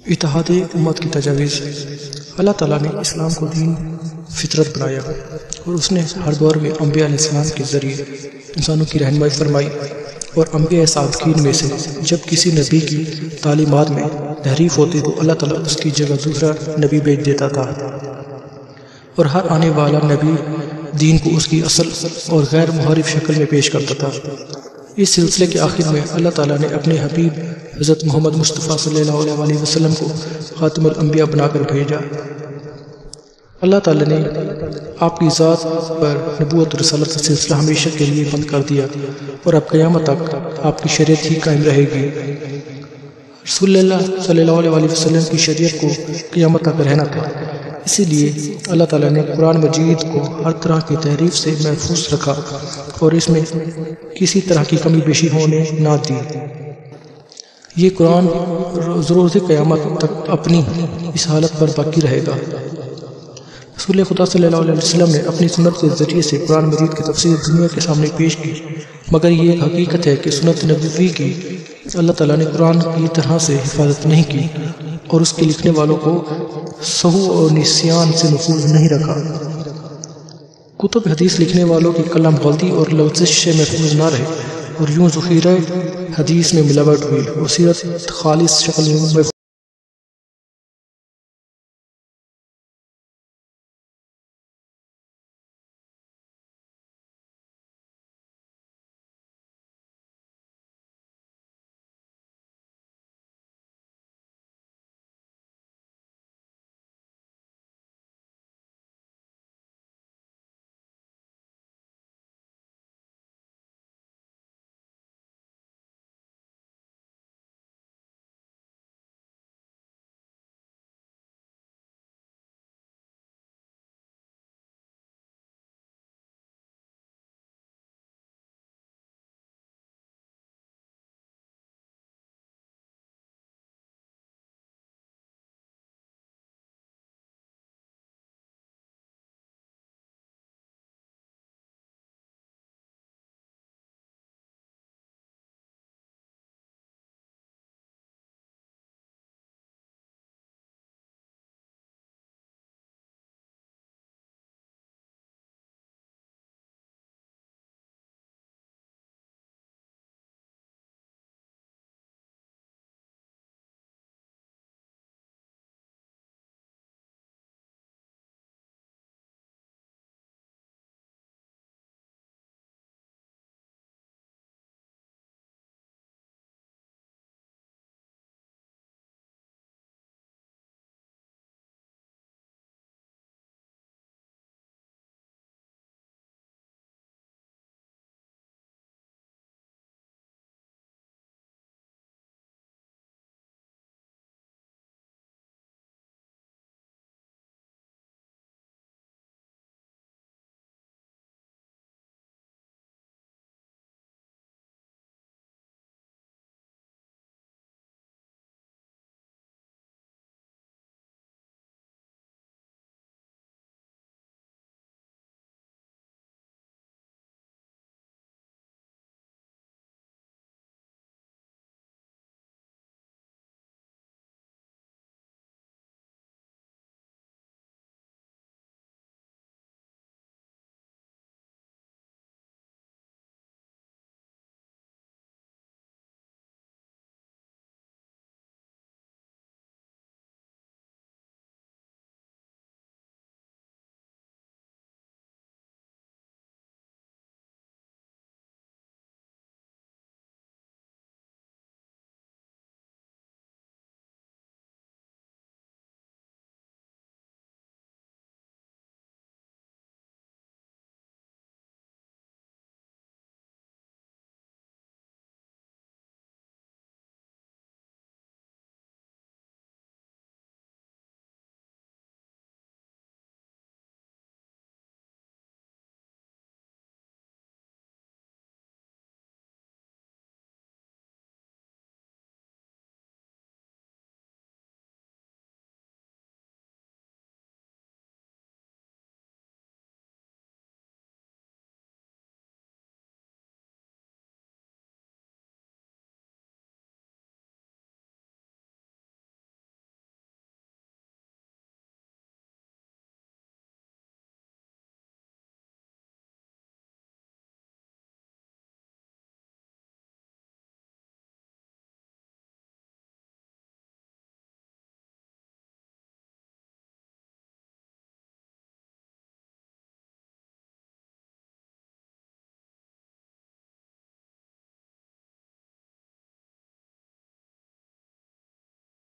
اتحاد امت کی تجاویز۔ اللہ تعالیٰ نے اسلام کو دین فطرت بنایا اور اس نے ہر دور میں انبیاء علیہ السلام کے ذریعے انسانوں کی رہنمائی فرمائی، اور انبیاء صادقین میں سے جب کسی نبی کی تعلیمات میں تحریف ہوتی تو اللہ تعالیٰ اس کی جگہ دوسرا نبی بھیج دیتا تھا، اور ہر آنے والا نبی دین کو اس کی اصل اور غیر محرف شکل میں پیش کرتا تھا۔ اس سلسلے کے آخر میں اللہ تعالیٰ نے اپنے حبیب حضرت محمد مصطفیٰ صلی اللہ علیہ وسلم کو خاتم الانبیاء بنا کر بھیجا۔ اللہ تعالیٰ نے آپ کی ذات پر نبوت و رسالت کا سلسلہ ہمیشہ کے لیے بند کر دیا، اور اب قیامت تک آپ کی شریعت ہی قائم رہے گی۔ رسول اللہ صلی اللہ علیہ وسلم کی شریعت کو قیامت تک رہنا تھا، اسی لیے اللہ تعالیٰ نے قرآن مجید کو ہر طرح کی تحریف سے محفوظ رکھا اور اس میں کسی طرح کی کمی بیشی ہونے نہ دی۔ یہ قرآن ضرورت قیامت تک اپنی اس حالت پر باقی رہے گا۔ رسول خدا صلی اللہ علیہ وسلم نے اپنی سنت کے ذریعے سے قرآن مجید کی تفسیر دنیا کے سامنے پیش کی، مگر یہ ایک حقیقت ہے کہ سنت نبوی کی اللہ تعالیٰ نے قرآن کی طرح سے حفاظت نہیں کی اور اس کے لکھنے والوں کو سہو اور نسیان سے محفوظ نہیں رکھا۔ کتب حدیث لکھنے والوں کی قلم غلطی اور لغزش سے محفوظ نہ رہے، اور یوں ذخیرہ حدیث میں ملاوٹ ہوئی اور سیرت خالص شکل میں